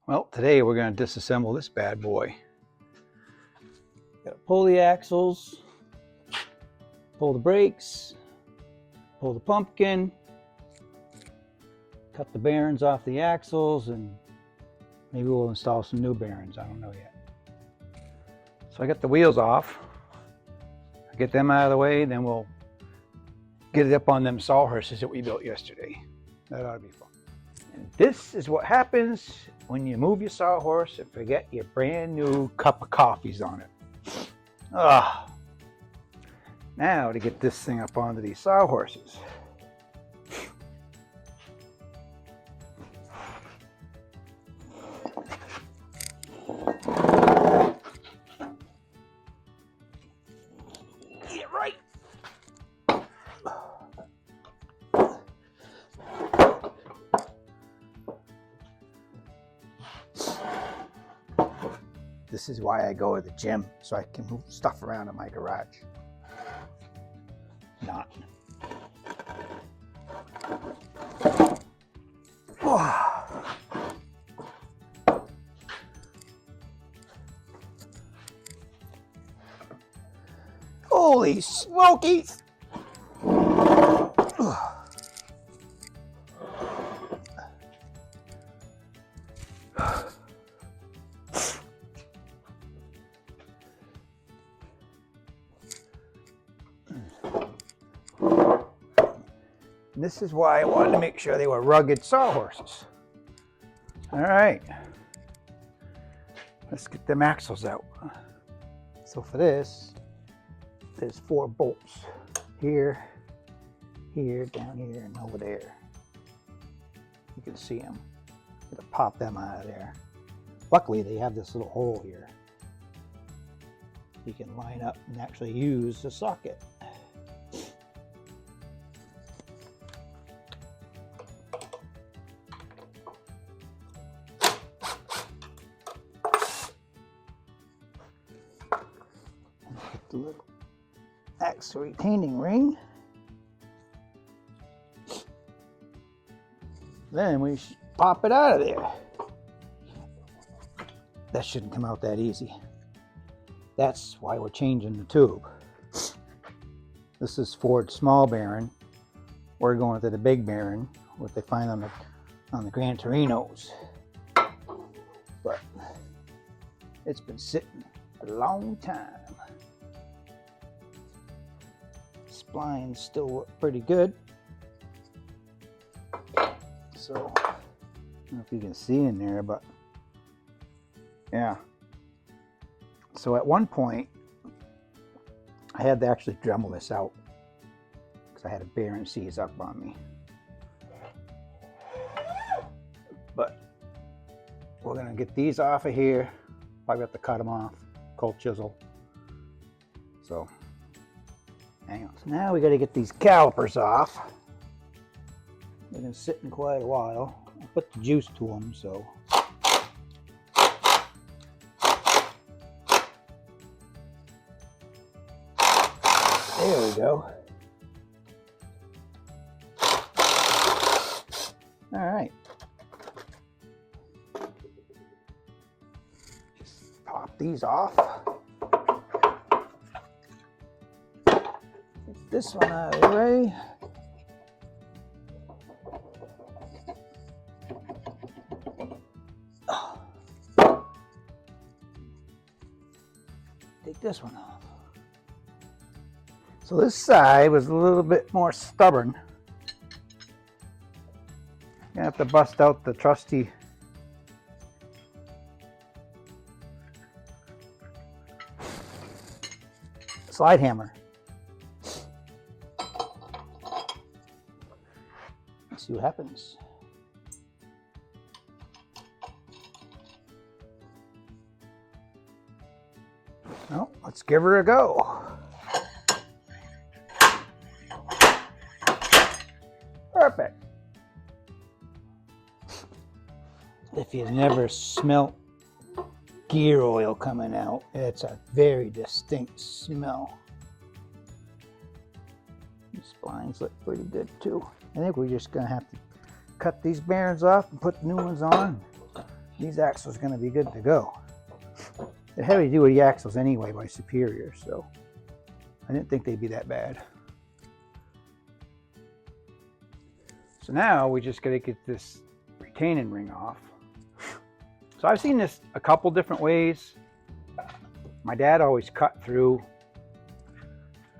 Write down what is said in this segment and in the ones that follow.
Well, today we're going to disassemble this bad boy. Got to pull the axles, pull the brakes, pull the pumpkin, cut the bearings off the axles, and maybe we'll install some new bearings. I don't know yet. So I got the wheels off. I get them out of the way, then we'll get it up on them sawhorses that we built yesterday. That ought to be fun. And this is what happens when you move your sawhorse and forget your brand new cup of coffees on it. Ah. Now to get this thing up onto these sawhorses. Get right. This is why I go to the gym, so I can move stuff around in my garage. Not. Oh. Holy smokies! This is why I wanted to make sure they were rugged sawhorses. All right, let's get them axles out. So for this, there's 4 bolts here, here, down here, and over there. You can see them. I'm gonna pop them out of there. Luckily, they have this little hole here. You can line up and actually use the socket. Get the little axle retaining ring. Then we pop it out of there. That shouldn't come out that easy. That's why we're changing the tube. This is Ford small bearing. We're going to the big bearing, what they find on the Gran Torinos. But it's been sitting a long time. Splines still look pretty good. So, I don't know if you can see in there, but yeah. So at one point, I had to actually Dremel this out because I had a bearing seize up on me. But we're gonna get these off of here. Probably have to cut them off, cold chisel. So, hang on. So now we got to get these calipers off. They've been sitting quite a while. I put the juice to them, so. There we go. All right. Just pop these off. Get this one out of the way. Take this one off. So this side was a little bit more stubborn. You have to bust out the trusty slide hammer. Let's see what happens. Well, let's give her a go. Perfect. If you've never smelt gear oil coming out, it's a very distinct smell. These splines look pretty good too. I think we're just gonna have to cut these bearings off and put the new ones on. these axles are going to be good to go. They're heavy duty axles anyway by Superior, so I didn't think they'd be that bad. So now we just got to get this retaining ring off. So I've seen this a couple different ways. My dad always cut through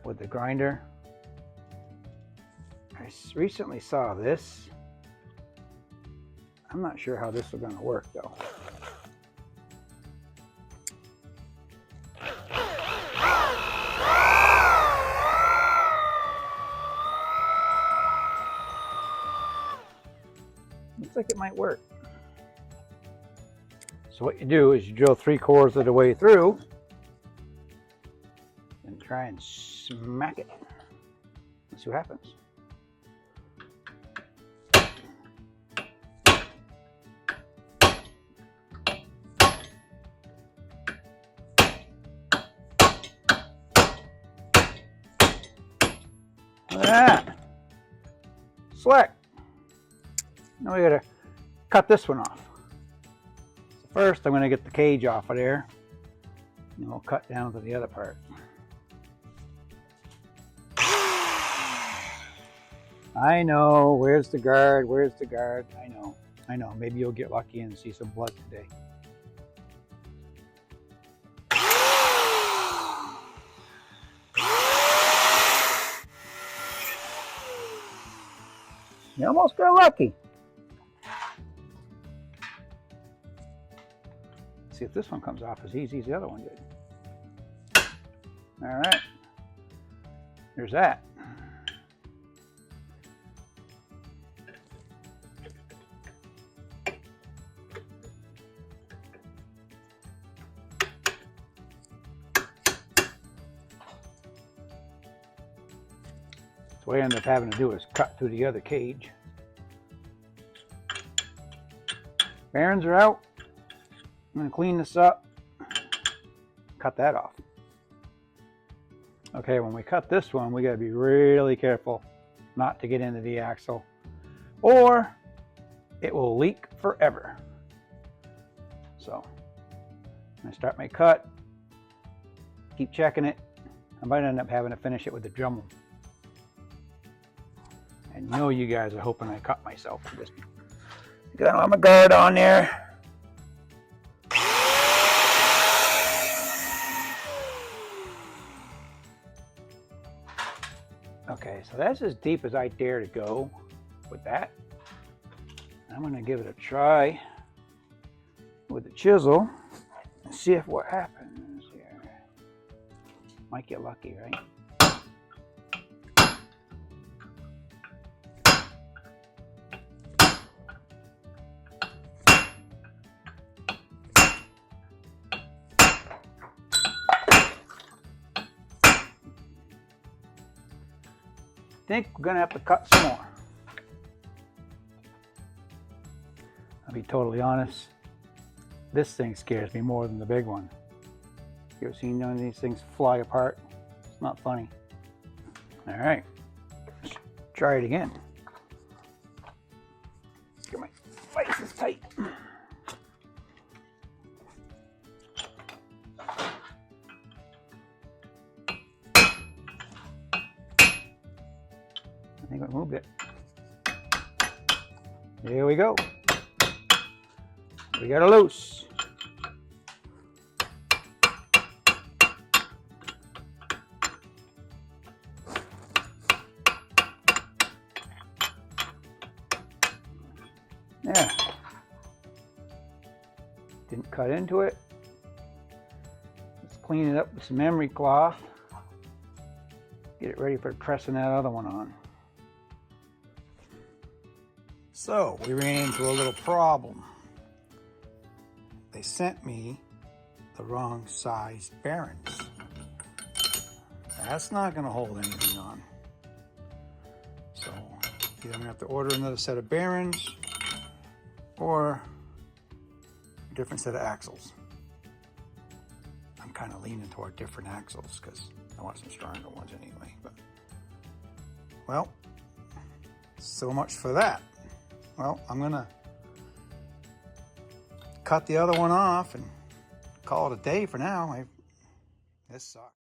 with the grinder. I recently saw this. I'm not sure how this is going to work though. Looks like it might work. So what you do is you drill 3/4 of the way through and try and smack it. Let's see what happens. Look at that. Slick. Now we gotta cut this one off. So first I'm gonna get the cage off of there, and we'll cut down to the other part. I know, where's the guard? Where's the guard? I know, maybe you'll get lucky and see some blood today. You almost got lucky. See if this one comes off as easy as the other one did. All right, there's that. So what I end up having to do is cut through the other cage. Bearings are out. I'm going to clean this up, cut that off. Okay, when we cut this one, we got to be really careful not to get into the axle, or it will leak forever. So I'm going to start my cut, keep checking it. I might end up having to finish it with the Dremel. And you know you guys are hoping I cut myself with this. Because I don't have my guard on there. Okay, so that's as deep as I dare to go with that. I'm going to give it a try with the chisel and see if what happens here. Might get lucky, right? I think we're gonna have to cut some more. I'll be totally honest, this thing scares me more than the big one. You ever seen one of these things fly apart? It's not funny. All right, let's try it again. Get my vices tight. I think I moved it. Here we go. We got it loose. Yeah. Didn't cut into it. Let's clean it up with some emery cloth. Get it ready for pressing that other one on. So we ran into a little problem. They sent me the wrong size bearings. That's not going to hold anything on. So either I'm going to have to order another set of bearings or a different set of axles. I'm kind of leaning toward different axles because I want some stronger ones anyway. But well, so much for that. Well, I'm gonna cut the other one off and call it a day for now. This sucks.